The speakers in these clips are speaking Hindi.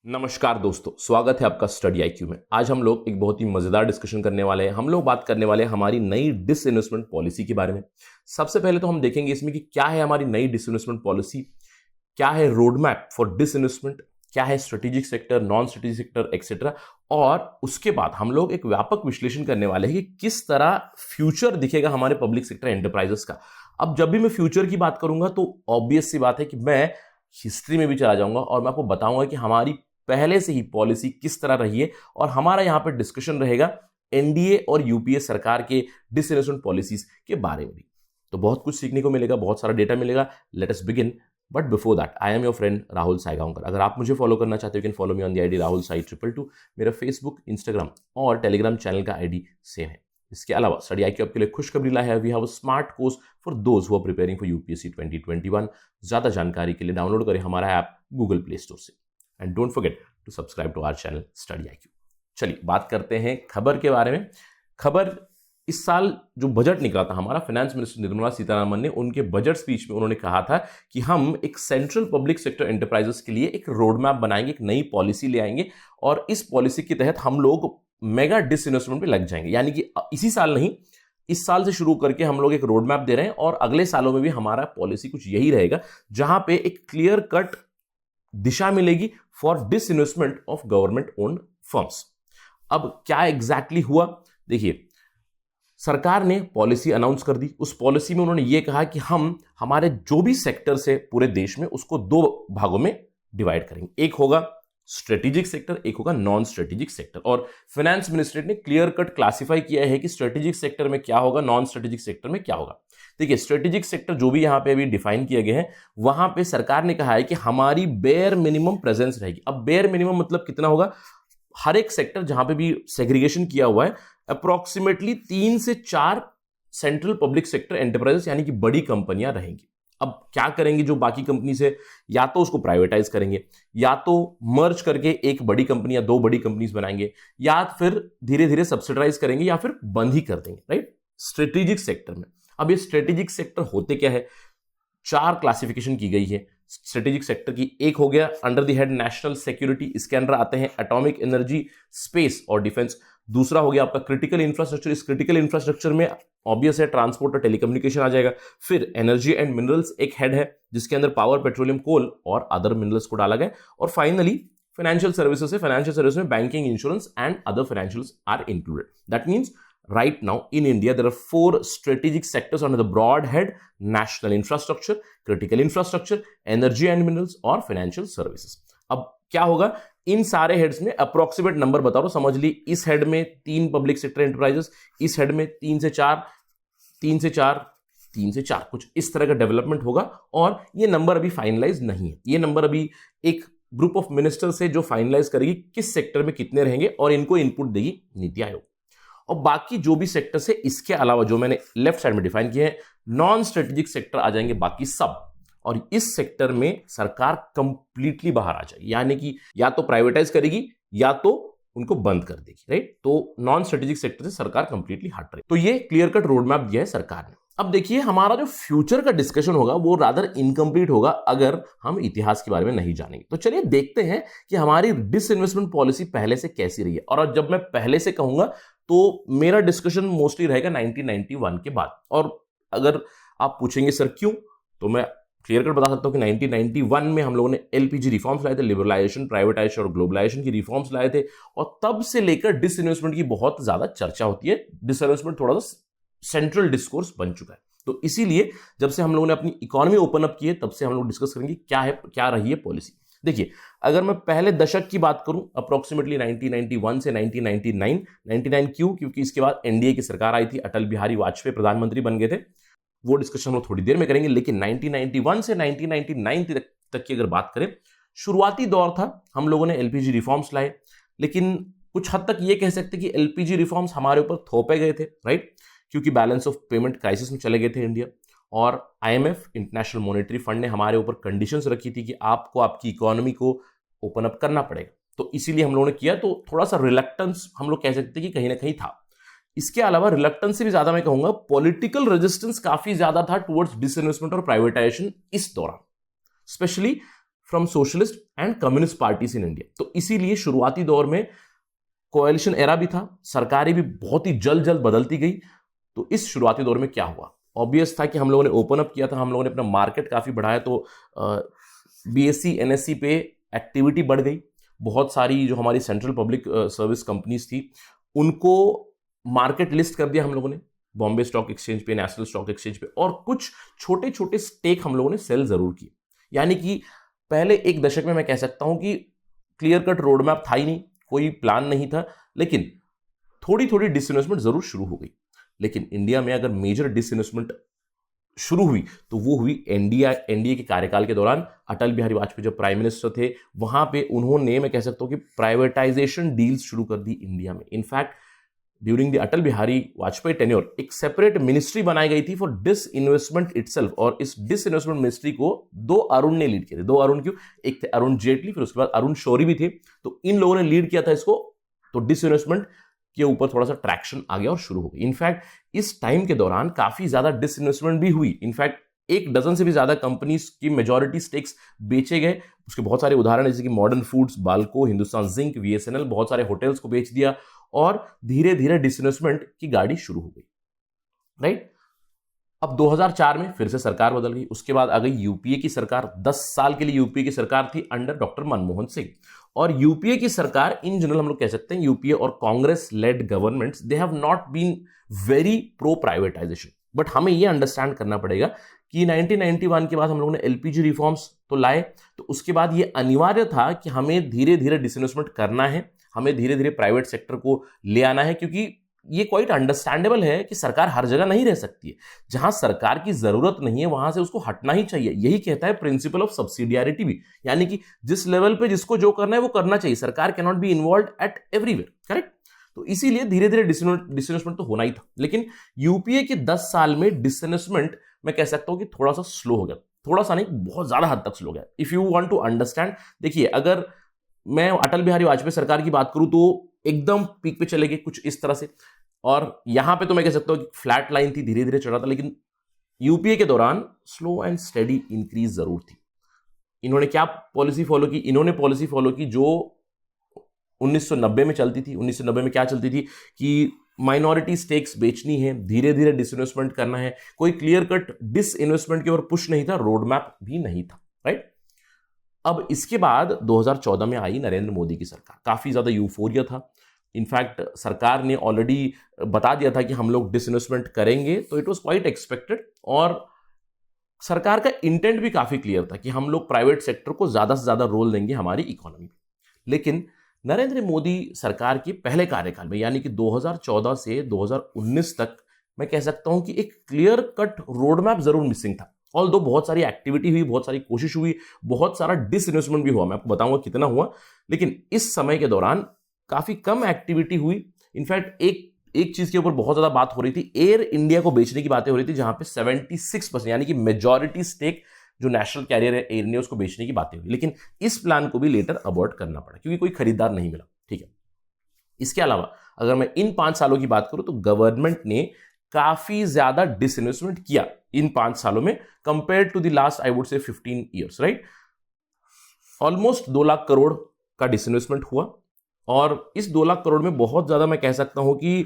नमस्कार दोस्तों, स्वागत है आपका स्टडी आईक्यू में। आज हम लोग एक बहुत ही मजेदार डिस्कशन करने वाले हैं। हम लोग बात करने वाले हैं हमारी नई डिसइन्वेस्टमेंट पॉलिसी के बारे में। सबसे पहले तो हम देखेंगे इसमें कि क्या है हमारी नई डिसइन्वेस्टमेंट पॉलिसी, क्या है रोड मैप फॉर डिसइन्वेस्टमेंट, क्या है strategic sector, non strategic sector etcetera. और उसके बाद हम लोग एक व्यापक विश्लेषण करने वाले हैं कि किस तरह फ्यूचर दिखेगा हमारे पब्लिक सेक्टर एंटरप्राइजेस का। अब जब भी मैं फ्यूचर की बात करूंगा तो ऑब्वियस सी बात है कि मैं हिस्ट्री में भी चला जाऊंगा और मैं आपको बताऊंगा कि हमारी पहले से ही पॉलिसी किस तरह रही है। और हमारा यहां पर डिस्कशन रहेगा एनडीए और यूपीए सरकार के डिसइन्वेस्टमेंट पॉलिसीज के बारे में भी। तो बहुत कुछ सीखने को मिलेगा, बहुत सारा डेटा मिलेगा। Let us begin, but before that I am your friend Rahul Saygaonkar. अगर आप मुझे फॉलो करना चाहते हो can follow me on the ID Rahul Sai 222। मेरा फेसबुक, इंस्टाग्राम और टेलीग्राम चैनल का आईडी सेम है। इसके अलावा स्टडी आईक्यू आपके लिए खुशखबरी लाया है। We have a smart course for those who are preparing for UPSC 2021। ज्यादा जानकारी के लिए डाउनलोड करें हमारा ऐप गूगल प्ले स्टोर से and don't forget to subscribe to our channel study IQ. चलिए बात करते हैं खबर के बारे में। खबर, इस साल जो बजट निकला था हमारा, फाइनेंस मिनिस्टर निर्मला सीतारमण ने उनके बजट स्पीच में उन्होंने कहा था कि हम एक सेंट्रल पब्लिक सेक्टर एंटरप्राइजेस के लिए एक रोड मैप बनाएंगे, एक नई पॉलिसी ले आएंगे और इस पॉलिसी के तहत हम लोग मेगा डिसइन्वेस्टमेंट पे लग जाएंगे। यानी कि इसी साल नहीं, इस साल से शुरू करके हम लोग एक रोड मैप दे रहे हैं और अगले सालों में भी हमारा पॉलिसी कुछ यही रहेगा, जहां पे एक क्लियर कट दिशा मिलेगी for disinvestment of government owned firms. अब क्या एग्जैक्टली हुआ, देखिए सरकार ने पॉलिसी अनाउंस कर दी। उस पॉलिसी में उन्होंने ये कहा कि हम हमारे जो भी सेक्टर्स है पूरे देश में उसको दो भागों में डिवाइड करेंगे। एक होगा स्ट्रेटेजिक सेक्टर, एक होगा नॉन स्ट्रेटेजिक सेक्टर। और फाइनेंस मिनिस्ट्री ने क्लियर कट क्लासिफाई किया है कि स्ट्रेटेजिक सेक्टर में क्या होगा, नॉन स्ट्रेटेजिक सेक्टर में क्या होगा। देखिए स्ट्रेटेजिक सेक्टर जो भी यहां पे अभी डिफाइन किए गए हैं, वहां पे सरकार ने कहा है कि हमारी बेयर मिनिमम प्रेजेंस रहेगी। अब बेयर मिनिमम मतलब कितना होगा, हर एक सेक्टर जहां पे भी सेग्रीगेशन किया हुआ है अप्रोक्सीमेटली 3 से 4 सेंट्रल पब्लिक सेक्टर एंटरप्राइजेस यानी कि बड़ी कंपनियां रहेंगी। अब क्या करेंगे जो बाकी कंपनी से, या तो उसको प्राइवेटाइज करेंगे, या तो मर्ज करके एक बड़ी कंपनी या दो बड़ी कंपनीज बनाएंगे, या फिर धीरे धीरे सब्सिडाइज करेंगे, या फिर बंद ही कर देंगे, राइट, स्ट्रेटेजिक सेक्टर में। अब ये स्ट्रेटेजिक सेक्टर होते क्या है, 4 क्लासिफिकेशन की गई है स्ट्रेटेजिक सेक्टर की। एक हो गया under the head national security, इसके अंदर आते हैं एटॉमिक एनर्जी, स्पेस और डिफेंस। दूसरा हो गया आपका क्रिटिकल इंफ्रास्ट्रक्चर, इस क्रिटिकल इंफ्रास्ट्रक्चर में ऑब्वियस है ट्रांसपोर्ट और टेलीकम्युनिकेशन आ जाएगा। फिर एनर्जी एंड मिनरल्स एक हेड है जिसके अंदर पावर, पेट्रोलियम, कोल और अदर मिनरल्स को डाला गया। और फाइनली फाइनेंशियल सर्विसेज है, फाइनेंशियल सर्विस में banking, insurance and other financials are included. That means right now in India there are 4 strategic sectors under the broad head: national infrastructure, critical infrastructure, energy and minerals और financial services। अब क्या होगा, इन सारे हेड्स में अप्रोक्सीमेट नंबर बता रहा हूं, समझ ली। इस हेड में 3 पब्लिक सेक्टर एंटरप्राइजेस, इस हेड में 3 से 4, 3 से 4, 3 से 4, कुछ इस तरह का डेवलपमेंट होगा। और ये नंबर अभी फाइनलाइज नहीं है, ये नंबर अभी एक ग्रुप ऑफ मिनिस्टर से जो फाइनलाइज करेगी किस सेक्टर में कितने रहेंगे और इनको इनपुट देगी नीति आयोग। और बाकी जो भी सेक्टर से इसके अलावा जो मैंने लेफ्ट साइड में डिफाइन किए हैं, नॉन स्ट्रेटेजिक सेक्टर आ जाएंगे बाकी सब। और इस सेक्टर में सरकार कंप्लीटली बाहर आ जाएगी, यानी कि या तो प्राइवेटाइज करेगी या तो उनको बंद कर देगी, राइट। तो नॉन स्ट्रेटेजिक सेक्टर से सरकार कंप्लीटली हट रही। तो ये क्लियर कट रोड मैप दिया है सरकार ने। अब देखिए हमारा जो फ्यूचर का डिस्कशन होगा वो रादर इनकम्प्लीट होगा अगर हम इतिहास के बारे में नहीं जानेंगे। तो चलिए देखते हैं कि हमारी डिसइन्वेस्टमेंट पॉलिसी पहले से कैसी रही है। और जब मैं पहले से कहूंगा तो मेरा डिस्कशन मोस्टली रहेगा 1991 के बाद। और अगर आप पूछेंगे सर क्यों, तो मैं क्लियर कट बता सकता हूं कि 1991 में हम लोगों ने एलपीजी रिफॉर्म्स लाए थे, लिबरलाइजेशन, प्राइवेटाइजेशन और ग्लोबलाइजेशन की रिफॉर्म्स लाए थे। और तब से लेकर डिसइन्वेस्टमेंट की बहुत ज्यादा चर्चा होती है। डिसइन्वेस्टमेंट थोड़ा सा सेंट्रल डिस्कोर्स बन चुका है। तो इसीलिए जब से हम लोगों ने अपनी इकोनॉमी ओपन अप की है तब से हम लोग डिस्कस करेंगे क्या रही है पॉलिसी। देखिए अगर मैं पहले दशक की बात करूं, अप्रोक्सीमेटली 1991 से 1999 क्यों, क्योंकि इसके बाद एनडीए की सरकार आई थी, अटल बिहारी वाजपेयी प्रधानमंत्री बन गए थे। वो डिस्कशन हम थोड़ी देर में करेंगे। लेकिन 1991 से 1999 तक की अगर बात करें, शुरुआती दौर था, हम लोगों ने एलपीजी रिफॉर्म्स लाए। लेकिन कुछ हद तक ये कह सकते कि एलपीजी रिफॉर्म्स हमारे ऊपर थोपे गए थे, राइट, क्योंकि बैलेंस ऑफ पेमेंट क्राइसिस में चले गए थे इंडिया। और आईएमएफ, इंटरनेशनल मॉनेटरी फंड ने हमारे ऊपर कंडीशंस रखी थी कि आपको आपकी इकोनॉमी को ओपन अप करना पड़ेगा। तो इसीलिए हम लोगों ने किया। तो थोड़ा सा रिलक्टेंस हम लोग कह सकते हैं कि कहीं ना कहीं था। इसके अलावा रिलक्टेंस से भी ज्यादा मैं कहूंगा पॉलिटिकल रेजिस्टेंस काफी ज्यादा था टुवर्ड्स डिसइन्वेस्टमेंट और प्राइवेटाइजेशन इस दौरान। Specially from socialist and communist parties in India. तो इसीलिए शुरुआती दौर में कोएलिशन एरा भी था, सरकारें भी बहुत ही जल्द जल्द बदलती गई। तो इस शुरुआती दौर में क्या हुआ, ऑब्वियस था कि हम लोगों ने ओपन अप किया था, हम लोगों ने अपना मार्केट काफी बढ़ाया, तो बीएससी एनएससी पे एक्टिविटी बढ़ गई। बहुत सारी जो हमारी सेंट्रल पब्लिक सर्विस कंपनीज थी उनको मार्केट लिस्ट कर दिया हम लोगों ने, बॉम्बे स्टॉक एक्सचेंज पे, नेशनल स्टॉक एक्सचेंज पे, और कुछ छोटे छोटे स्टेक हम लोगों ने सेल जरूर किए। यानी कि पहले एक दशक में मैं कह सकता हूं कि क्लियर कट रोड मैप था ही नहीं, कोई प्लान नहीं था, लेकिन थोड़ी थोड़ी डिसइन्वेस्टमेंट जरूर शुरू हो गई। लेकिन इंडिया में अगर मेजर डिसइन्वेस्टमेंट शुरू हुई तो वो हुई एनडीए के कार्यकाल के दौरान। अटल बिहारी वाजपेयी जब प्राइम मिनिस्टर थे, वहां पे उन्होंने, मैं कह सकता हूं कि प्राइवेटाइजेशन डील्स शुरू कर दी इंडिया में। In fact during the Atal Bihari Vajpayee tenure एक सेपरेट मिनिस्ट्री बनाई गई थी फॉर डिसइन्वेस्टमेंट इटसेल्फ, और इस डिसइन्वेस्टमेंट मिनिस्ट्री को दो अरुण ने लीड किया था। दो अरुण क्यों, एक थे अरुण जेटली, फिर उसके बाद अरुण शौरी भी थे, तो इन लोगों ने लीड किया था इसको। तो डिसइन्वेस्टमेंट के ऊपर थोड़ा सा ट्रैक्शन आ गया और शुरू हो गई। इनफैक्ट इस टाइम के दौरान काफी ज्यादा डिसइन्वेस्टमेंट भी हुई। इनफैक्ट 1 डजन से भी ज्यादा कंपनीज की मेजॉरिटी स्टेक्स बेचे गए। उसके बहुत सारे उदाहरण जैसे कि modern foods, Balco, Hindustan zinc, BSNL, बहुत सारे होटल्स को बेच दिया, और धीरे धीरे डिसइन्वेस्टमेंट की गाड़ी शुरू हो गई, राइट। अब 2004 में फिर से सरकार बदल गई, उसके बाद आ गई यूपीए की सरकार। 10 साल के लिए यूपीए की सरकार थी अंडर डॉक्टर मनमोहन सिंह। और यूपीए की सरकार इन जनरल हम लोग कह सकते हैं, यूपीए और Congress led governments, they have not been very pro privatisation. But हमें यह अंडरस्टैंड करना पड़ेगा कि 1991 के बाद हम लोगों ने एलपीजी रिफॉर्म्स तो लाए, तो उसके बाद यह अनिवार्य था कि हमें धीरे धीरे डिसइन्वेस्टमेंट करना है, हमें धीरे धीरे प्राइवेट सेक्टर को ले आना है, क्योंकि ये क्वाइट अंडरस्टैंडेबल है कि सरकार हर जगह नहीं रह सकती है। जहां सरकार की जरूरत नहीं है वहां से उसको हटना ही चाहिए। यही कहता है प्रिंसिपल ऑफ सब्सिडियरिटी भी, यानी कि जिस लेवल पे जिसको जो करना है वो करना चाहिए। सरकार can not be involve at everywhere, correct. तो इसीलिए धीरे धीरे डिसइन्वेस्टमेंट तो होना ही था। लेकिन यूपीए के 10 साल में डिसइन्वेस्टमेंट मैं कह सकता हूं कि थोड़ा सा स्लो हो गया, थोड़ा सा नहीं, बहुत ज्यादा हद तक स्लो हो गया। If you want to understand, देखिए अगर मैं अटल बिहारी वाजपेयी सरकार की बात करूं तो एकदम पीक पे चले गए कुछ इस तरह से, और यहां पे तो मैं कह सकता हूं कि फ्लैट लाइन थी, धीरे धीरे चढ़ा था। लेकिन यूपीए के दौरान स्लो एंड स्टेडी इंक्रीज जरूर थी। इन्होंने क्या पॉलिसी फॉलो की, इन्होंने पॉलिसी फॉलो की जो 1990 में चलती थी। 1990 में क्या चलती थी कि माइनॉरिटी स्टेक्स बेचनी है, धीरे धीरे डिसइन्वेस्टमेंट करना है। कोई क्लियर कट डिसइन्वेस्टमेंट की ओर पुश नहीं था, रोड मैप भी नहीं था, राइट। अब इसके बाद 2014 में आई नरेंद्र मोदी की सरकार, काफी ज्यादा यूफोरिया था। इनफैक्ट सरकार ने ऑलरेडी बता दिया था कि हम लोग डिसइन्वेस्टमेंट करेंगे, तो इट वाज क्वाइट एक्सपेक्टेड। और सरकार का इंटेंट भी काफी क्लियर था कि हम लोग प्राइवेट सेक्टर को ज्यादा से ज्यादा रोल देंगे हमारी इकोनॉमी में। लेकिन नरेंद्र मोदी सरकार के पहले कार्यकाल में, यानी कि 2014 से 2019 तक, मैं कह सकता हूं कि एक क्लियर कट रोड मैप जरूर मिसिंग था। ऑल्दो बहुत सारी एक्टिविटी हुई, बहुत सारी कोशिश हुई, बहुत सारा डिसइन्वेस्टमेंट भी हुआ, मैं आपको बताऊंगा कितना हुआ। लेकिन इस समय के दौरान काफी कम एक्टिविटी हुई। इनफैक्ट एक चीज के ऊपर बहुत ज्यादा बात हो रही थी, एयर इंडिया को बेचने की बातें हो रही थी, जहां पे 76% यानी कि मेजॉरिटी स्टेक जो नेशनल कैरियर है एयर इंडिया, उसको बेचने की बातें हुई। लेकिन इस प्लान को भी लेटर अबॉर्ट करना पड़ा क्योंकि कोई खरीदार नहीं मिला, ठीक है। इसके अलावा अगर मैं इन 5 सालों की बात करूं तो गवर्नमेंट ने काफी ज्यादा डिसइन्वेस्टमेंट किया इन 5 सालों में, compare to the last I would say 15 years, right. Almost 2 lakh crore का डिसइन्वेस्टमेंट हुआ, और इस 2 लाख करोड़ में बहुत ज्यादा मैं कह सकता हूं कि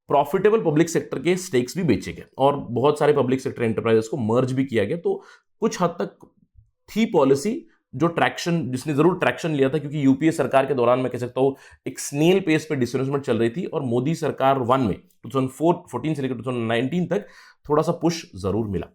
प्रॉफिटेबल पब्लिक सेक्टर के स्टेक्स भी बेचे गए, और बहुत सारे पब्लिक सेक्टर एंटरप्राइजेस को मर्ज भी किया गया। तो कुछ हद तक थी पॉलिसी जो ट्रैक्शन, जिसने जरूर ट्रैक्शन लिया था, क्योंकि यूपीए सरकार के दौरान मैं कह सकता हूं एक स्नेल पेस पे डिसइन्वेस्टमेंट चल रही थी, और मोदी सरकार 1 में 2014 से लेकर 2019 तक थोड़ा सा पुश जरूर मिला।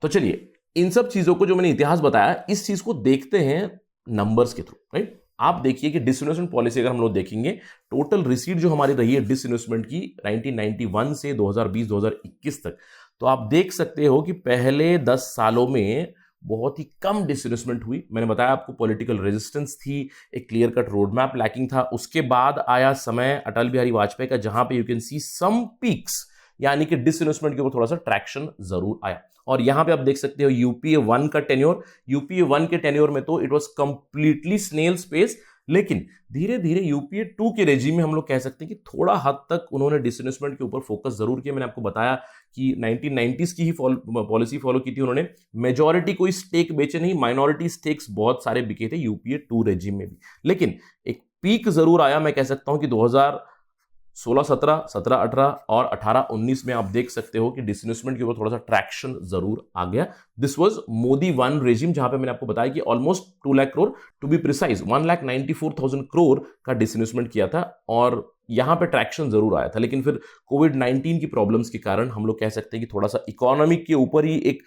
तो चलिए इन सब चीजों को जो मैंने इतिहास बताया, इस चीज को देखते हैं नंबर्स के थ्रू, राइट। आप देखिए कि डिसइन्वेस्टमेंट पॉलिसी अगर हम लोग देखेंगे, टोटल रिसीट जो हमारी रही है डिसइन्वेस्टमेंट की 1991 से 2020-2021 तक, तो आप देख सकते हो कि पहले 10 सालों में बहुत ही कम डिसइन्वेस्टमेंट हुई। मैंने बताया आपको पॉलिटिकल रेजिस्टेंस थी, एक clear cut road map lacking था। उसके बाद आया समय अटल बिहारी वाजपेयी का, जहां पे you can see some peaks, यानी कि डिसइन्वेस्टमेंट के ऊपर थोड़ा सा ट्रैक्शन जरूर आया। और यहां पे आप देख सकते हो यूपीए 1 का टेन्योर, यूपीए 1 के टेन्योर में तो it was completely snail's pace, लेकिन धीरे धीरे यूपीए 2 के रेजिम में हम लोग कह सकते हैं कि थोड़ा हद तक उन्होंने डिसइन्वेस्टमेंट के ऊपर फोकस जरूर किया। मैंने आपको बताया कि 1990s की ही पॉलिसी फॉलो की थी उन्होंने। मेजॉरिटी कोई स्टेक बेचे नहीं, माइनॉरिटी स्टेक्स बहुत सारे बिके थे यूपीए 2 रेजिम में भी। लेकिन एक पीक जरूर आया, मैं कह सकता हूं कि 2016-17, 17-18 और 18-19 में आप देख सकते हो कि डिसइन्वेस्टमेंट के ऊपर थोड़ा सा ट्रैक्शन जरूर आ गया। दिस वाज मोदी 1 रेजिम, जहां पे मैंने आपको बताया कि almost 2 lakh crore, to be precise 1,94,000 crore का डिसइन्वेस्टमेंट किया था, और यहां पे ट्रैक्शन जरूर आया था। लेकिन फिर कोविड-19 की प्रॉब्लम्स के कारण हम लोग कह सकते हैं कि थोड़ा सा इकोनॉमिक के ऊपर ही एक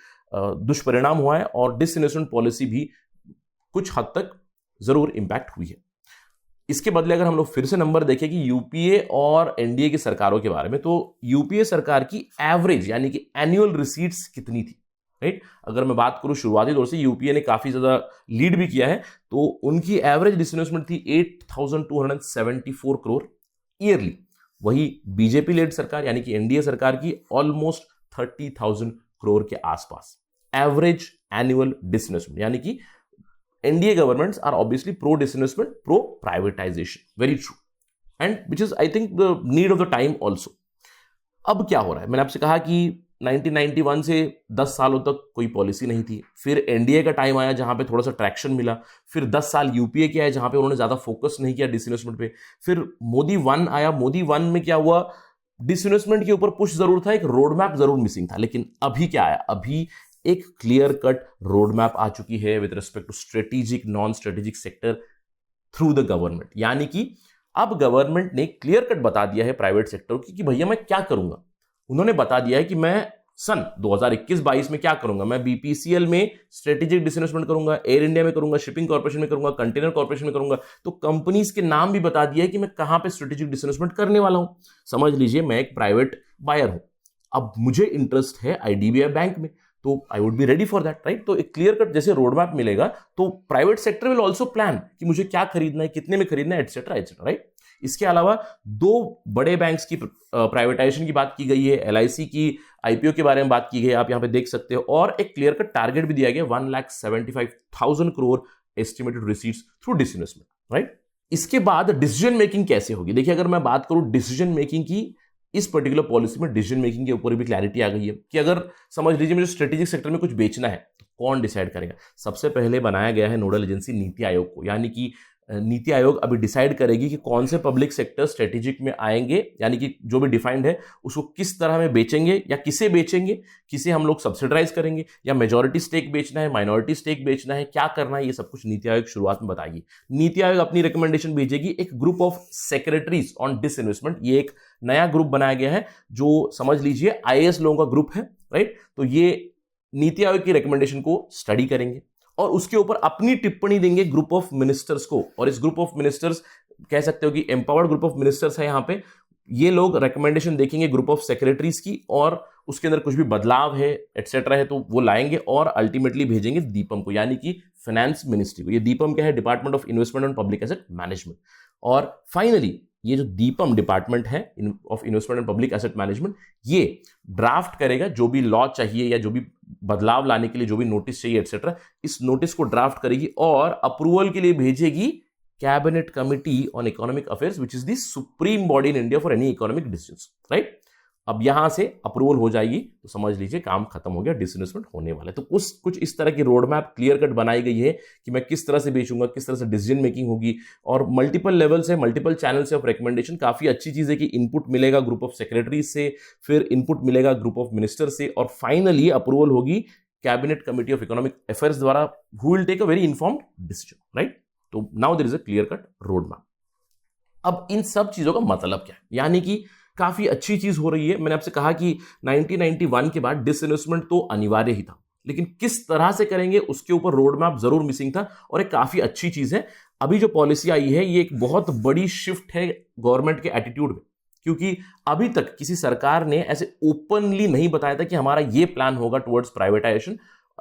दुष्परिणाम हुआ है, और डिसइन्वेस्टमेंट पॉलिसी भी कुछ हद तक जरूर इंपैक्ट हुई है। इसके बदले अगर हम लोग फिर से नंबर देखें कि यूपीए और एनडीए की सरकारों के बारे में, तो यूपीए सरकार की एवरेज यानी कि एनुअल रिसीट्स कितनी थी, राइट? अगर मैं बात करूं शुरुआती दौर से, यूपीए ने काफी ज्यादा लीड भी किया है, तो उनकी एवरेज डिसइन्वेस्टमेंट थी 8,274 करोड़ ईयरली। वही बीजेपी लेड सरकार यानी कि एनडीए सरकार की ऑलमोस्ट 30,000 करोड़ के आसपास एवरेज एनुअल डिसइन्वेस्टमेंट, यानी कि NDA governments are obviously pro disinvestment, pro privatization. Very true. And which is, I think, the need of the time also. अब क्या हो रहा है? मैंने आपसे कहा कि 1991 से 10 सालों तक कोई पॉलिसी नहीं थी। फिर NDA का टाइम आया जहां पे थोड़ा सा ट्रैक्शन मिला। फिर 10 साल यूपीए के आए जहां पे उन्होंने ज्यादा फोकस नहीं किया डिसइन्वेस्टमेंट पे। फिर मोदी 1 आया। मोदी 1 में क्या हुआ? डिसइन्वेस्टमेंट के ऊपर पुश जरूर था, एक रोड मैप जरूर मिसिंग था। लेकिन अभी क्या आया? अभी एक क्लियर कट रोड मैप आ चुकी है with respect to strategic, non strategic sector through the government. यानी कि अब गवर्नमेंट ने क्लियर कट बता दिया है प्राइवेट सेक्टर की कि भैया मैं क्या करूंगा। उन्होंने बता दिया है कि मैं सन 2021-22 में क्या करूंगा। मैं बीपीसीएल में स्ट्रेटेजिक डिसइन्वेस्टमेंट करूंगा, एयर इंडिया में करूंगा, शिपिंग कॉर्पोरेशन में करूंगा, कंटेनर कॉर्पोरेशन में करूंगा। तो कंपनीज के नाम भी बता दिया है कि मैं कहां पे स्ट्रेटेजिक डिसइन्वेस्टमेंट करने वाला हूं। समझ लीजिए मैं एक प्राइवेट बायर हूं, अब मुझे इंटरेस्ट है आईडीबीआई बैंक में, तो I would be ready for that, right? तो एक क्लियर कट जैसे रोड मैप मिलेगा तो private sector will also plan कि मुझे क्या खरीदना है, कितने में खरीदना है, एटसेट्रा एटसेट्रा, राइट? इसके अलावा 2 बड़े बैंक्स की प्राइवेटाइजेशन की बात की गई है, एलआईसी की आईपीओ के बारे में बात की गई है, आप यहां पे देख सकते हो, और एक क्लियर कट टारगेट भी दिया गया 1,75,000 crore estimated receipts through disinvestment, right? इसके बाद डिसीजन मेकिंग कैसे होगी? देखिए, अगर मैं बात करूं डिसीजन मेकिंग की, इस पर्टिकुलर पॉलिसी में डिसीजन मेकिंग के ऊपर भी क्लैरिटी आ गई है कि अगर समझ लीजिए मुझे स्ट्रेटेजिक सेक्टर में कुछ बेचना है तो कौन डिसाइड करेगा? सबसे पहले बनाया गया है नोडल एजेंसी नीति आयोग को, यानी कि नीति आयोग अभी डिसाइड करेगी कि कौन से पब्लिक सेक्टर स्ट्रेटेजिक में आएंगे, यानी कि जो भी डिफाइंड है उसको किस तरह में बेचेंगे या किसे बेचेंगे, किसे हम लोग सब्सिडाइज करेंगे, या मेजॉरिटी स्टेक बेचना है, माइनॉरिटी स्टेक बेचना है, क्या करना है, ये सब कुछ नीति आयोग शुरुआत में बताएगी। नीति आयोग अपनी रिकमेंडेशन भेजेगी एक group of secretaries on disinvestment. ये एक नया ग्रुप बनाया गया है जो समझ लीजिए आईएएस लोगों का ग्रुप है, राइट? तो ये नीति आयोग की रिकमेंडेशन को स्टडी करेंगे और उसके ऊपर अपनी टिप्पणी देंगे ग्रुप ऑफ मिनिस्टर्स को। और इस ग्रुप ऑफ मिनिस्टर्स कह सकते हो कि एम्पावर्ड ग्रुप ऑफ मिनिस्टर्स है यहां पे। ये लोग रिकमेंडेशन देखेंगे ग्रुप ऑफ सेक्रेटरीज की, और उसके अंदर कुछ भी बदलाव है एटसेट्रा है तो वो लाएंगे और अल्टीमेटली भेजेंगे दीपम को, यानी कि फाइनेंस मिनिस्ट्री को। ये दीपम क्या है? Department of investment and public asset management. और फाइनली ये जो दीपम डिपार्टमेंट है of investment and public asset management, ये ड्राफ्ट करेगा जो भी लॉ चाहिए या जो भी बदलाव लाने के लिए जो भी नोटिस चाहिए एटसेट्रा, इस नोटिस को ड्राफ्ट करेगी और अप्रूवल के लिए भेजेगी cabinet committee on economic affairs, which is the supreme body in India for any economic decisions, right? अब यहां से अप्रूवल हो जाएगी तो समझ लीजिए काम खत्म हो गया, डिसइन्वेस्टमेंट होने वाला है। तो कुछ इस तरह की रोड मैप क्लियर कट बनाई गई है कि मैं किस तरह से बेचूंगा, किस तरह से डिसीजन मेकिंग होगी, और मल्टीपल लेवल से, मल्टीपल चैनल से ऑफ रिकमेंडेशन। काफी अच्छी चीज है कि इनपुट मिलेगा ग्रुप ऑफ सेक्रेटरी से, फिर इनपुट मिलेगा ग्रुप ऑफ मिनिस्टर से, और फाइनली अप्रूवल होगी cabinet committee of economic affairs द्वारा, who will take a very informed decision, right? तो now there is a clear cut road map. अब इन सब चीजों का मतलब क्या है? यानी कि काफी अच्छी चीज हो रही है। मैंने आपसे कहा कि 1991 के बाद डिसइन्वेस्टमेंट तो अनिवार्य ही था, लेकिन किस तरह से करेंगे उसके ऊपर रोड मैप जरूर मिसिंग था, और एक काफी अच्छी चीज है अभी जो पॉलिसी आई है, ये एक बहुत बड़ी शिफ्ट है गवर्नमेंट के एटीट्यूड में, क्योंकि अभी तक किसी सरकार ने ऐसे ओपनली नहीं बताया था कि हमारा ये प्लान होगा towards privatisation,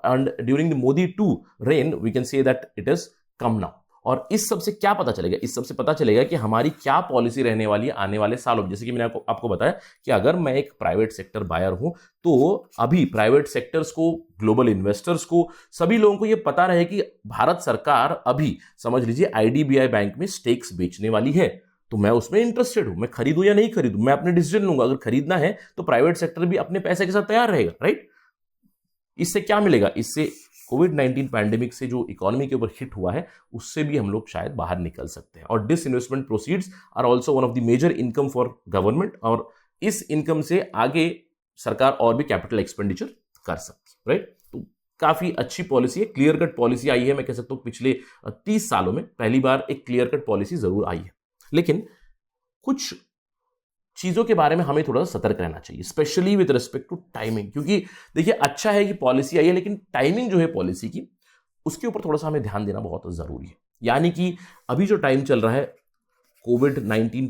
and during the Modi 2 reign we can say that it is come now. और इस सब से क्या पता चलेगा? इस सब से पता चलेगा कि हमारी क्या पॉलिसी रहने वाली है आने वाले सालों में। जैसे कि मैंने आपको बताया कि अगर मैं एक प्राइवेट सेक्टर बायर हूं तो अभी प्राइवेट सेक्टर्स को, ग्लोबल इन्वेस्टर्स को, सभी लोगों को यह पता रहे कि भारत सरकार अभी समझ लीजिए आईडीबीआई बैंक में स्टेक्स बेचने वाली है, तो मैं उसमें इंटरेस्टेड हूं। मैं खरीदूं या नहीं खरीदूं, मैं अपने डिसीजन लूंगा। अगर खरीदना है तो प्राइवेट सेक्टर भी अपने पैसे के साथ तैयार रहेगा, राइट? इससे क्या मिलेगा? इससे कोविड-19 पैंडेमिक से जो इकोनॉमी के ऊपर हिट हुआ है उससे भी हम लोग शायद बाहर निकल सकते हैं। और disinvestment proceeds are also one of the major income for government, और इस इनकम से आगे सरकार और भी कैपिटल एक्सपेंडिचर कर सकती है, राइट? तो काफी अच्छी पॉलिसी है, क्लियर कट पॉलिसी आई है। मैं कह सकता हूं पिछले 30 सालों में पहली बार एक क्लियर कट पॉलिसी जरूर आई है। लेकिन कुछ चीजों के बारे में हमें थोड़ा सा सतर्क रहना चाहिए, specially with respect to timing. क्योंकि देखिए, अच्छा है कि पॉलिसी आई है, लेकिन टाइमिंग जो है पॉलिसी की, उसके ऊपर थोड़ा सा हमें ध्यान देना बहुत जरूरी है। यानी कि अभी जो टाइम चल रहा है कोविड-19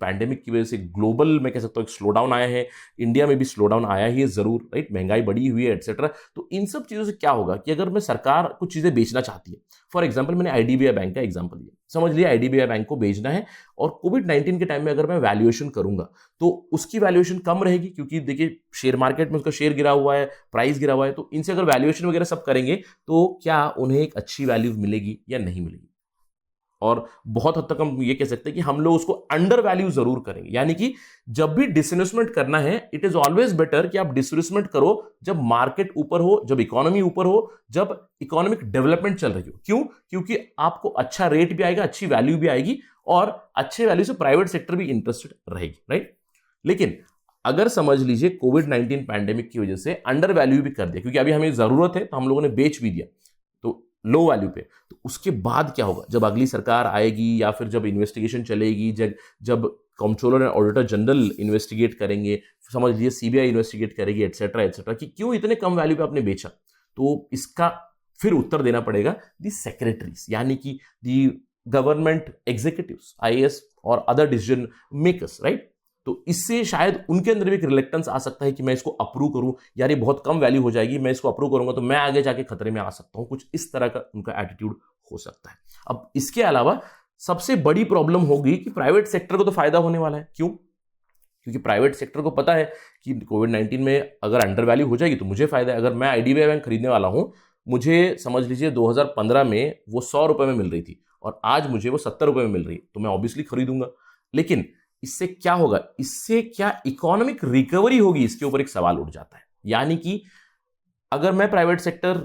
पैंडेमिक की वजह से ग्लोबल, मैं कह सकता हूं, एक स्लो डाउन आया है। इंडिया में भी स्लो डाउन आया ही है जरूर, राइट? महंगाई बढ़ी हुई है, एटसेट्रा। तो इन सब चीजों से क्या होगा कि अगर मैं सरकार कुछ चीजें बेचना चाहती है, फॉर एग्जाम्पल मैंने आईडीबीआई बैंक का एग्जाम्पल दिया, समझ लिया आईडीबीआई बैंक को बेचना है, और कोविड-19 के टाइम में अगर मैं वैल्यूएशन करूंगा तो उसकी वैल्यूएशन कम रहेगी, क्योंकि देखिए शेयर मार्केट में उसका शेयर गिरा हुआ है, प्राइस गिरा हुआ है। तो इनसे अगर वैल्यूएशन वगैरह सब करेंगे तो क्या उन्हें एक अच्छी वैल्यू मिलेगी या नहीं मिलेगी? और बहुत हद तक हम ये कह सकते हैं कि हम लोग उसको अंडर वैल्यू जरूर करेंगे। यानी कि जब भी डिसइन्वेस्टमेंट करना है, इट इज ऑलवेज बेटर कि आप डिसइन्वेस्टमेंट करो जब मार्केट ऊपर हो, जब इकोनॉमी ऊपर हो, जब इकोनॉमिक डेवलपमेंट चल रही हो। क्यों? क्योंकि आपको अच्छा रेट भी आएगा, अच्छी वैल्यू भी आएगी, और अच्छे वैल्यू से प्राइवेट सेक्टर भी इंटरेस्टेड रहेगी, राइट? लेकिन अगर समझ लीजिए कोविड-19 पैंडेमिक की वजह से अंडर वैल्यू भी कर दिया, क्योंकि अभी हमें जरूरत है तो हम लोगों ने बेच भी दिया, तो लो वैल्यू पे, तो उसके बाद क्या होगा? जब अगली सरकार आएगी या फिर जब इन्वेस्टिगेशन चलेगी, जब controller and auditor general investigate करेंगे, समझ लीजिए सीबीआई इन्वेस्टिगेट करेगी, एटसेट्रा एटसेट्रा, कि क्यों इतने कम वैल्यू पे आपने बेचा, तो इसका फिर उत्तर देना पड़ेगा दी सेक्रेटरीज, यानी कि दी गवर्नमेंट एग्जीक्यूटिव्स, आईएएस और अदर डिसीजन मेकर्स, राइट? तो इससे शायद उनके अंदर भी एक रिलेक्टेंस आ सकता है कि मैं इसको अप्रूव करूं, यार ये बहुत कम वैल्यू हो जाएगी, मैं इसको अप्रूव करूंगा तो मैं आगे जाके खतरे में आ सकता हूं। कुछ इस तरह का उनका एटीट्यूड हो सकता है। अब इसके अलावा सबसे बड़ी प्रॉब्लम होगी कि प्राइवेट सेक्टर को तो फायदा होने वाला है। क्यों? क्योंकि प्राइवेट सेक्टर को पता है कि कोविड-19 में अगर अंडर वैल्यू हो जाएगी तो मुझे फायदा है। अगर मैं आईडीबीआई बैंक खरीदने वाला हूं, मुझे समझ लीजिए 2015 में वो 100 रुपए में मिल रही थी और आज मुझे वो 70 रुपए में मिल रही है, तो मैं ऑब्वियसली खरीदूंगा। लेकिन इससे क्या होगा? इससे क्या इकोनॉमिक रिकवरी होगी, इसके ऊपर एक सवाल उठ जाता है। यानी कि अगर मैं प्राइवेट सेक्टर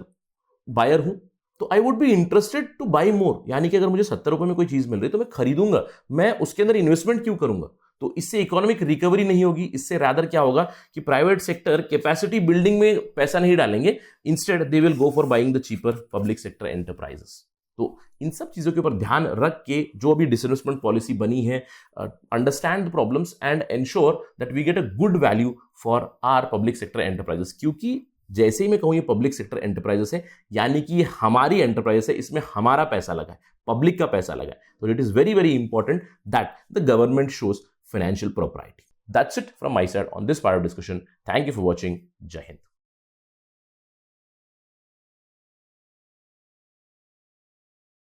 बायर हूं तो I would be interested to buy more. यानी कि अगर मुझे 70 रुपए में कोई चीज मिल रही है तो मैं खरीदूंगा, मैं उसके अंदर इन्वेस्टमेंट क्यों करूंगा? तो इससे इकोनॉमिक रिकवरी नहीं होगी। इससे रादर क्या होगा कि प्राइवेट सेक्टर कैपेसिटी बिल्डिंग में पैसा नहीं डालेंगे, instead they will go for buying the cheaper public sector enterprises. तो इन सब चीजों के ऊपर ध्यान रख के जो अभी डिसइन्वेस्टमेंट पॉलिसी बनी है, understand the problems and ensure that we get a good value for our public sector enterprises. क्योंकि जैसे ही मैं कहूं ये पब्लिक सेक्टर एंटरप्राइजेस है, यानी कि ये हमारी एंटरप्राइजेस है, इसमें हमारा पैसा लगा है, पब्लिक का पैसा लगा है। तो it is very very important that the government shows financial propriety. That's it from my side on this part of discussion. Thank you for watching. Jai Hind.